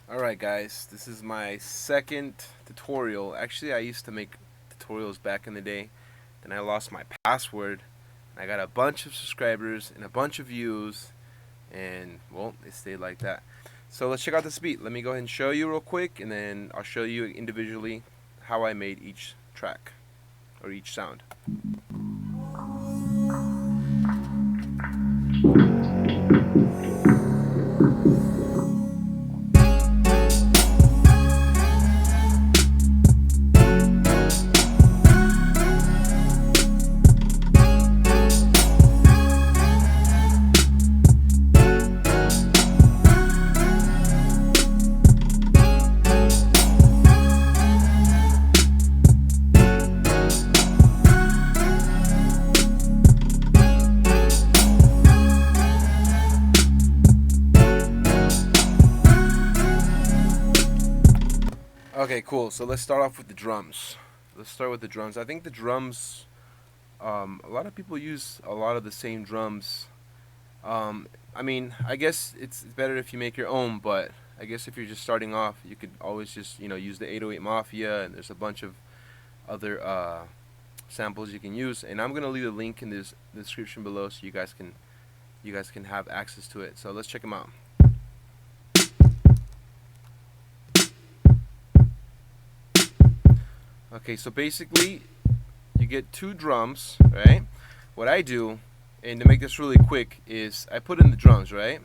Alright guys, this is my second tutorial. Actually, I used to make tutorials back in the day. Then I lost my password. And I got a bunch of subscribers and a bunch of views. And, well, it stayed like that. So let's check out this beat. Let me go ahead and show you real quick. And then I'll show you individually how I made each track. Or each sound. Okay, cool. So let's start off with the drums. Let's start with the drums. I think the drums, a lot of people use a lot of the same drums. I mean, I guess it's better if you make your own, but I guess if you're just starting off, you could always just, use the 808 Mafia, and there's a bunch of other samples you can use. And I'm gonna leave a link in this description below so you guys can have access to it. So let's check them out. Okay, so basically, you get two drums, right? What I do, and to make this really quick, is I put in the drums, right?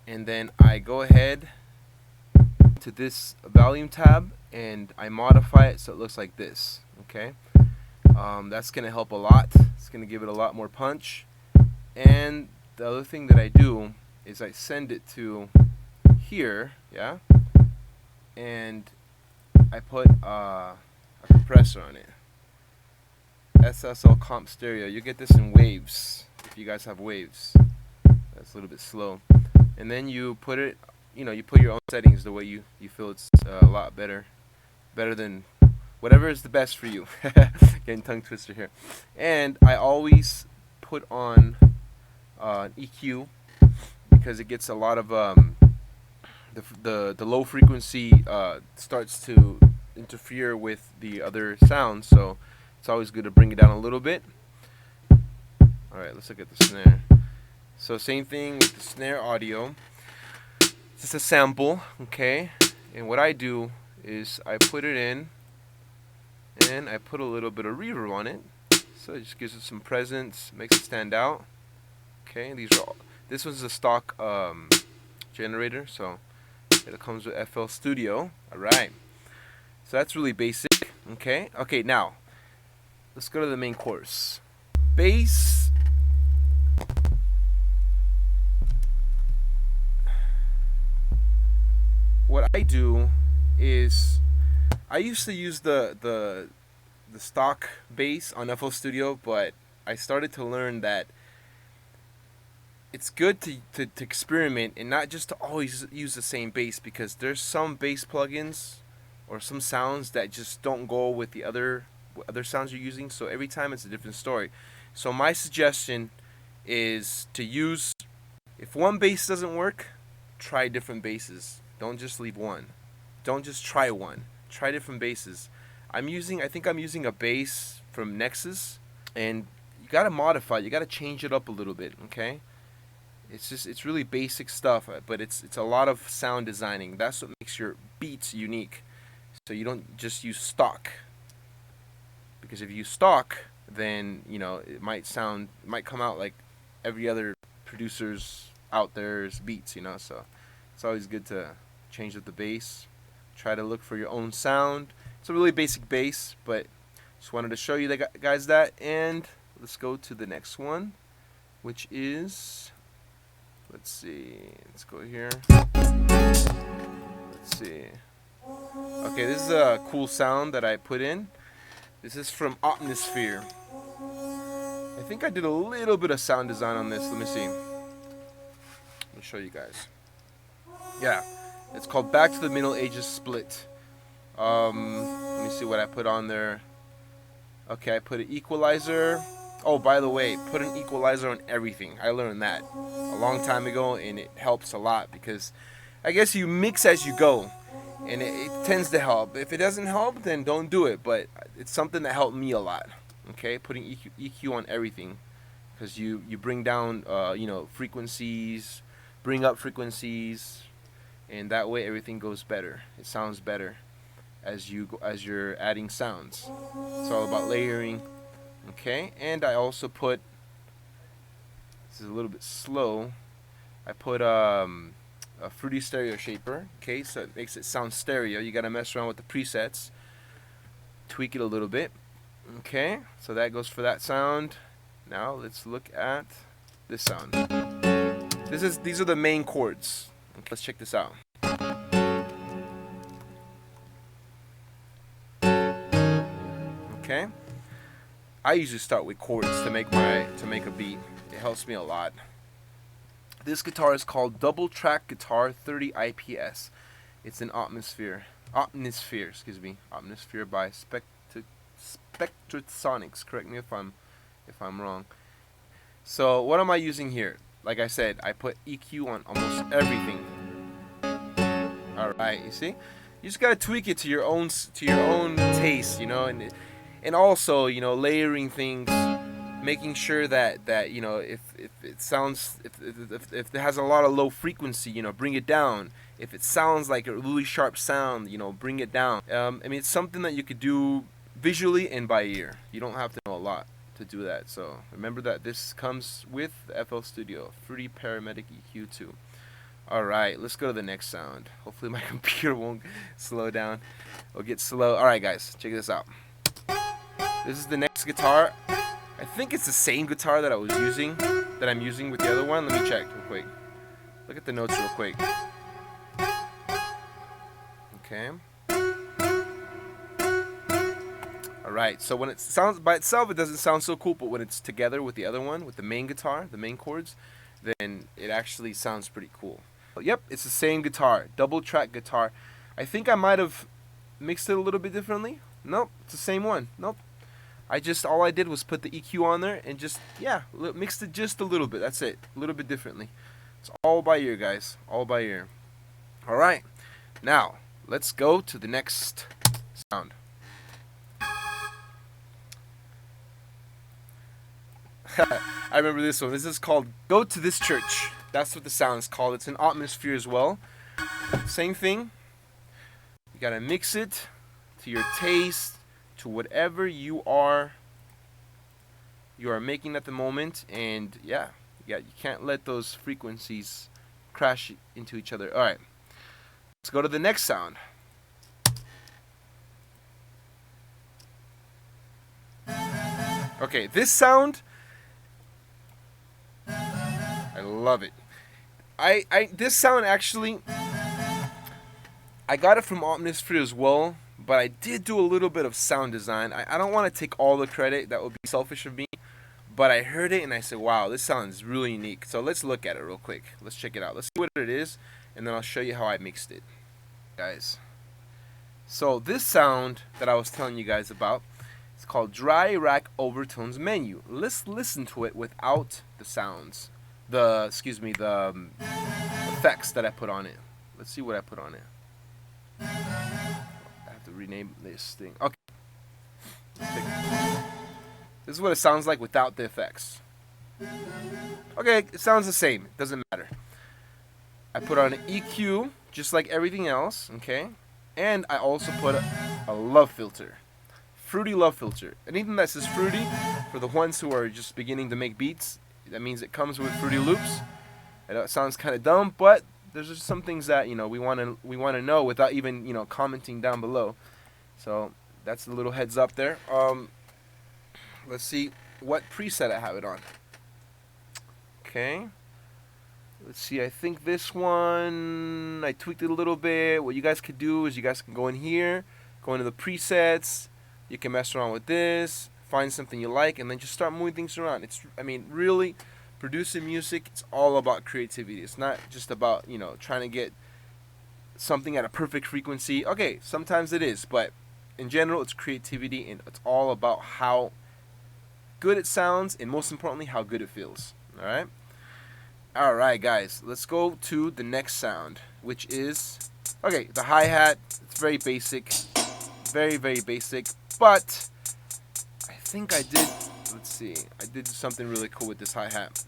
And then I go ahead to this volume tab and I modify it so it looks like this, okay? That's going to help a lot. It's going to give it a lot more punch. And the other thing that I do is I send it to here, yeah? And I put a compressor on it. SSL comp stereo. You get this in waves if you guys have waves. That's a little bit slow. And then you put it, you put your own settings the way you feel it's a lot better than whatever is the best for you. Getting tongue twister here. And I always put on EQ because it gets a lot of the low frequency starts to interfere with the other sounds, so it's always good to bring it down a little bit. Alright, let's look at the snare. So same thing with the snare audio. It's just a sample, okay? And what I do is I put it in and I put a little bit of reverb on it. So it just gives it some presence, makes it stand out. Okay, this one's a stock generator, so it comes with FL Studio. Alright. So that's really basic, okay? Okay, now, let's go to the main course. Bass. What I do is, I used to use the stock bass on FL Studio, but I started to learn that it's good to experiment and not just to always use the same bass, because there's some bass plugins or some sounds that just don't go with the other sounds you're using. So every time it's a different story. So my suggestion is to use, if one bass doesn't work, try different basses. Don't just leave one. Don't just try one. Try different basses. I think I'm using a bass from Nexus, and you gotta modify it. You gotta change it up a little bit, okay? It's really basic stuff, but it's a lot of sound designing. That's what makes your beats unique. So you don't just use stock, because if you use stock, then it might come out like every other producer's out there's beats. So it's always good to change up the bass. Try to look for your own sound. It's a really basic bass, but just wanted to show you guys that. And let's go to the next one, which is, let's see, let's go here. Let's see. Okay, this is a cool sound that I put in. This is from Omnisphere. I think I did a little bit of sound design on this. Let me see. Let me show you guys. Yeah, it's called Back to the Middle Ages Split. Let me see what I put on there. Okay, I put an equalizer. Oh, by the way, put an equalizer on everything. I learned that a long time ago, and it helps a lot because I guess you mix as you go, and it tends to help. If it doesn't help, then don't do it. But it's something that helped me a lot. Okay, putting EQ on everything, because you bring down frequencies, bring up frequencies, and that way everything goes better. It sounds better as you're adding sounds. It's all about layering. Okay, and I also put, this is a little bit slow, I put a fruity stereo shaper. Okay, so it makes it sound stereo. You gotta mess around with the presets, tweak it a little bit. Okay, so that goes for that sound. Now let's look at this sound. These are the main chords. Okay, let's check this out. Okay, I usually start with chords to make a beat. It helps me a lot. This guitar is called Double Track Guitar 30 IPS. It's an Omnisphere, Omnisphere by Spectrasonics. Correct me if I'm wrong. So what am I using here? Like I said, I put EQ on almost everything. All right, you see, you just gotta tweak it to your own taste, and also layering things, making sure that if it sounds, if it has a lot of low frequency, bring it down. If it sounds like a really sharp sound, bring it down. It's something that you could do visually and by ear. You don't have to know a lot to do that. So remember that this comes with the FL Studio Fruity Paramedic EQ2. Alright, let's go to the next sound. Hopefully my computer won't slow down or get slow. Alright guys, check this out. This is the next guitar. I think it's the same guitar that I'm using with the other one. Let me check real quick. Look at the notes real quick. Okay. Alright, so when it sounds by itself, it doesn't sound so cool, but when it's together with the other one, with the main guitar, the main chords, then it actually sounds pretty cool. Yep, it's the same guitar, double track guitar. I think I might have mixed it a little bit differently. Nope, it's the same one. Nope. All I did was put the EQ on there and just, mixed it just a little bit. That's it, a little bit differently. It's all by ear, guys, all by ear. Alright, now, let's go to the next sound. I remember this one. This is called Go to This Church. That's what the sound is called. It's an Omnisphere as well. Same thing. You gotta mix it to your taste, to whatever you are making at the moment, and you can't let those frequencies crash into each other. All right, let's go to the next sound. Okay, this sound, I love it. This sound actually, I got it from Omnisphere as well, but I did do a little bit of sound design. I don't want to take all the credit. That would be selfish of me. But I heard it and I said, wow, this sounds really unique. So let's look at it real quick. Let's check it out. Let's see what it is, and then I'll show you how I mixed it, guys. So this sound that I was telling you guys about, it's called Dry Rack Overtones Menu. Let's listen to it without the sounds. The effects that I put on it. Let's see what I put on it. I have to rename this thing. Okay. This is what it sounds like without the effects. Okay, it sounds the same. It doesn't matter. I put on an EQ, just like everything else, okay? And I also put a love filter. Fruity love filter. Anything that says fruity, for the ones who are just beginning to make beats, that means it comes with fruity loops. I know it sounds kind of dumb, but there's just some things that we want to know without even commenting down below. So that's a little heads up there. Let's see what preset I have it on. Okay. Let's see. I think this one I tweaked it a little bit. What you guys could do is you guys can go in here, go into the presets. You can mess around with this, find something you like, and then just start moving things around. Really, producing music, it's all about creativity. It's not just about, trying to get something at a perfect frequency. Okay, sometimes it is, but in general, it's creativity, and it's all about how good it sounds, and most importantly, how good it feels. All right, guys, let's go to the next sound. which is, okay, the hi-hat. It's very basic, very, very basic, but I think I did, let's see, I did something really cool with this hi-hat.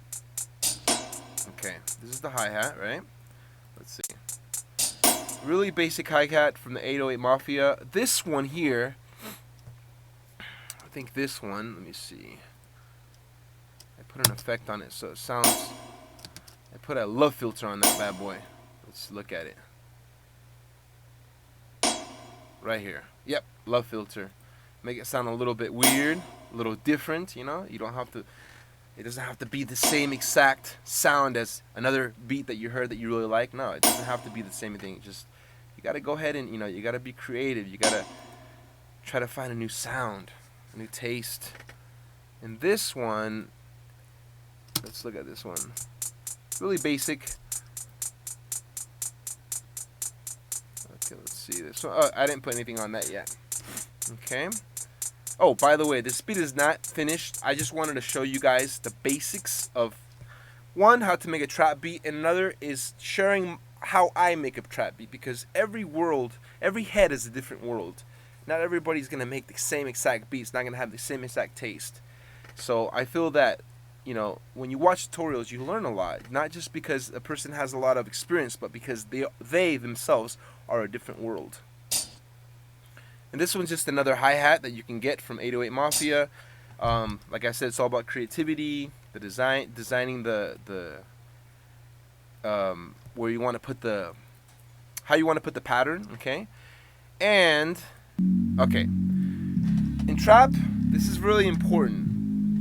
Okay, this is the hi-hat, right? Let's see. Really basic hi-hat from the 808 Mafia. This one here, I think this one, let me see. I put an effect on it so it sounds, I put a love filter on that bad boy. Let's look at it. Right here. Yep, love filter. Make it sound a little bit weird, a little different, you know? You don't have to, it doesn't have to be the same exact sound as another beat that you heard that you really like. No, it doesn't have to be the same thing. Just, you gotta go ahead and, you know, you gotta be creative. You gotta try to find a new sound, a new taste. And this one, let's look at this one. Really basic. Okay, let's see this one. Oh, I didn't put anything on that yet. Okay. Oh, by the way, this beat is not finished. I just wanted to show you guys the basics of, one, how to make a trap beat, and another is sharing how I make a trap beat, because every world, every head is a different world. Not everybody's going to make the same exact beat. It's not going to have the same exact taste. So I feel that, you know, when you watch tutorials, you learn a lot. Not just because a person has a lot of experience, but because they themselves are a different world. And this one's just another hi-hat that you can get from 808 Mafia. Like I said, it's all about creativity, the designing the where you want to put the, how you want to put the pattern, okay? And, okay, in trap, this is really important.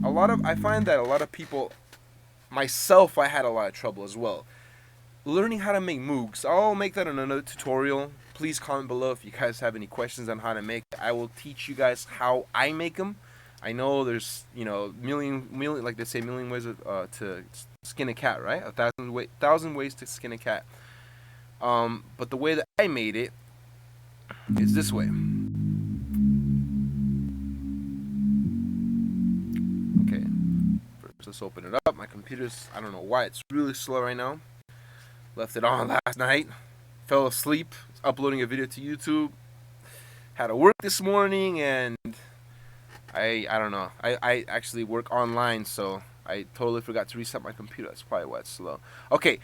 I find that a lot of people, myself, I had a lot of trouble as well, learning how to make moogs. I'll make that in another tutorial. Please comment below if you guys have any questions on how to make it. I will teach you guys how I make them. I know there's, you know, million like they say, million ways to skin a cat, right? 1,000 ways to skin a cat. But the way that I made it is this way. Okay, first let's open it up. My computer's, I don't know why it's really slow right now. Left it on last night. Fell asleep. Uploading a video to YouTube. Had to work this morning, and I don't know. I actually work online, so I totally forgot to reset my computer. That's probably why it's slow. Okay,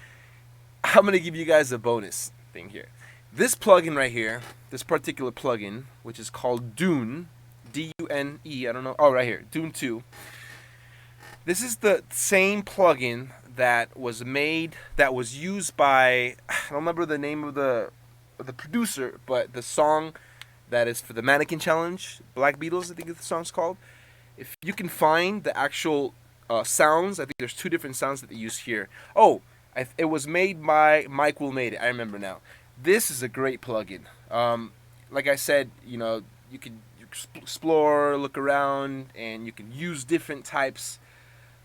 I'm gonna give you guys a bonus thing here. This plugin right here, this particular plugin, which is called Dune, D-U-N-E. I don't know. Oh, right here, Dune 2. This is the same plugin that was made, that was used by, I don't remember the name of the producer, but the song that is for the Mannequin Challenge, Black Beatles, I think the song's called. If you can find the actual sounds, I think there's two different sounds that they use here. Oh, it was made by Mike Will Made It. I remember now. This is a great plugin. Like I said, you know, you can explore, look around, and you can use different types.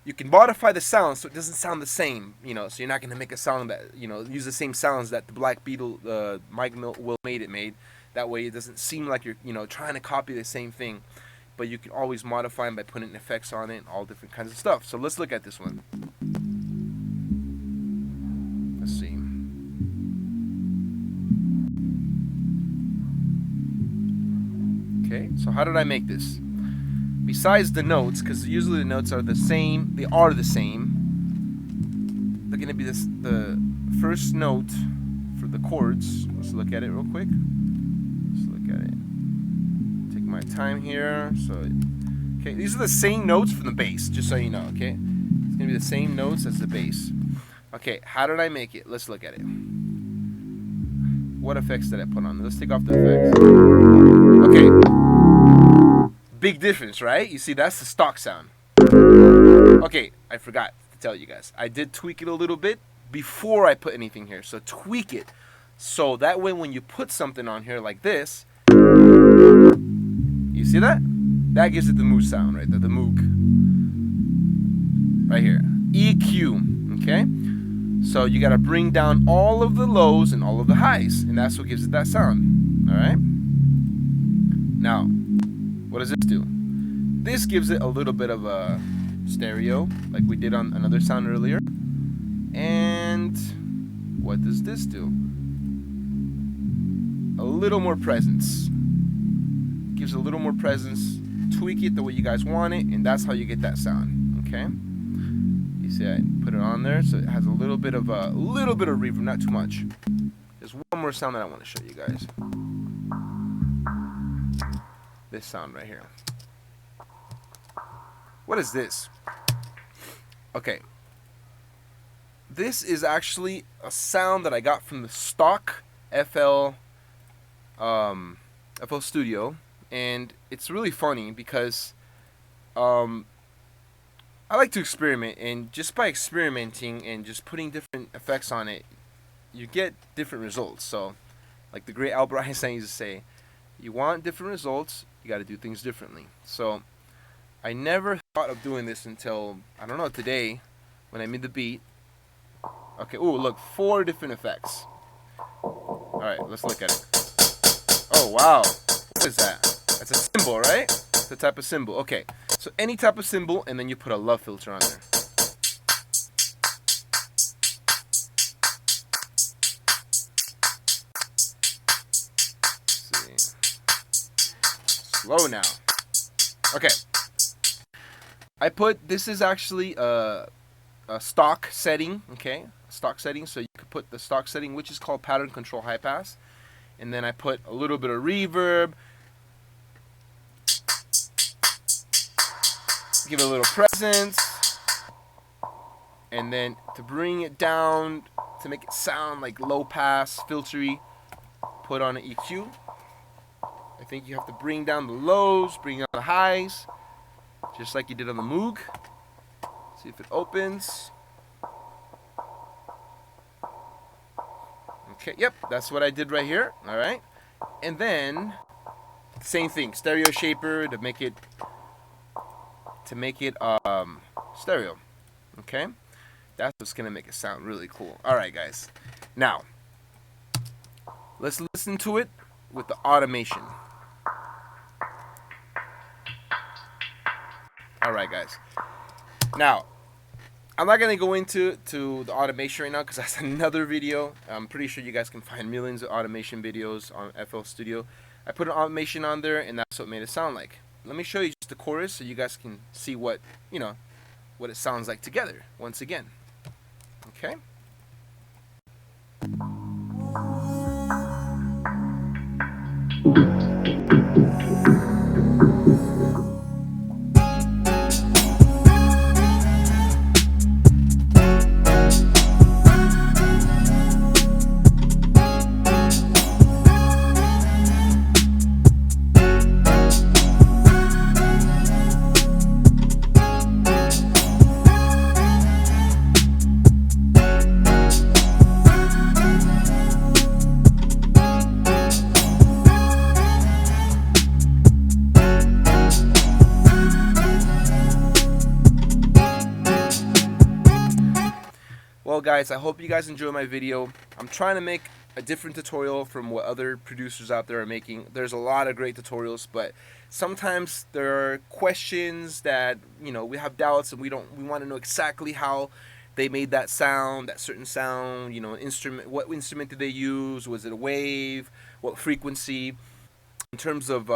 You can modify the sound so it doesn't sound the same, you know, so you're not going to make a sound that, you know, use the same sounds that the Black Beetle, Mike Will Made It made. That way it doesn't seem like you're, you know, trying to copy the same thing. But you can always modify them by putting effects on it and all different kinds of stuff. So let's look at this one. Let's see. Okay, so how did I make this? Besides the notes, because usually the notes are the same, they're going to be the first note for the chords. Let's look at it real quick. Let's look at it. Take my time here. So, okay, these are the same notes from the bass, just so you know, okay? It's going to be the same notes as the bass. Okay, how did I make it? Let's look at it. What effects did I put on? Let's take off the effects. Okay. Big difference, right? You see, that's the stock sound. Okay, I forgot to tell you guys. I did tweak it a little bit before I put anything here. So tweak it. So that way when you put something on here like this, you see that? That gives it the Moog sound right there, the Moog. Right here. EQ, okay? So you gotta bring down all of the lows and all of the highs, and that's what gives it that sound, all right? Now, what does this do? This gives it a little bit of a stereo, like we did on another sound earlier. And what does this do? a little more presence. Gives a little more presence. Tweak it the way you guys want it, and that's how you get that sound. Okay. You see, I put it on there, so it has a little bit of reverb, not too much. There's one more sound that I want to show you guys. This sound right here. What is this? Okay. This is actually a sound that I got from the stock FL Studio, and it's really funny because I like to experiment, and just by experimenting and just putting different effects on it, you get different results. So, like the great Albert Einstein used to say, you want different results, you got to do things differently. So, I never thought of doing this until, I don't know, today, when I made the beat. Okay, ooh, look, 4 different effects. Alright, let's look at it. Oh, wow. What is that? That's a symbol, right? It's a type of symbol. Okay, so any type of symbol, and then you put a love filter on there. Let's see. Slow now. Okay. This is actually a stock setting, okay? Stock setting, so you could put the stock setting, which is called pattern control high pass. And then I put a little bit of reverb. Give it a little presence. And then to bring it down, to make it sound like low pass, filtery, put on an EQ. I think you have to bring down the lows, bring down the highs, just like you did on the Moog. See if it opens. Okay, yep, that's what I did right here. All right, and then same thing, stereo shaper to make it stereo. Okay, that's what's gonna make it sound really cool. All right, guys, now let's listen to it with the automation. All right, guys. Now, I'm not gonna go into the automation right now because that's another video. I'm pretty sure you guys can find millions of automation videos on FL Studio. I put an automation on there, and that's what made it sound like. Let me show you just the chorus so you guys can see what it sounds like together once again. Okay. Well, guys, I hope you guys enjoy my video. I'm trying to make a different tutorial from what other producers out there are making. There's a lot of great tutorials, but sometimes there are questions that, we have doubts, and we want to know exactly how they made that sound, that certain sound, what instrument did they use? Was it a wave? What frequency? In terms of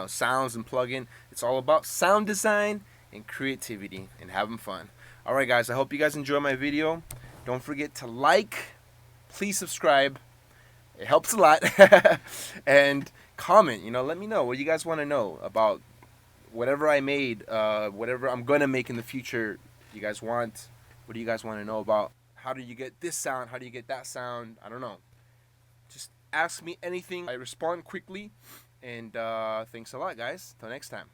sounds and plugin, it's all about sound design and creativity and having fun. Alright, guys, I hope you guys enjoy my video. Don't forget to like, please subscribe, it helps a lot, and comment, let me know what you guys want to know about whatever I made, whatever I'm going to make in the future. You guys want, what do you guys want to know about? How do you get this sound? How do you get that sound? I don't know. Just ask me anything. I respond quickly, and thanks a lot, guys. Till next time.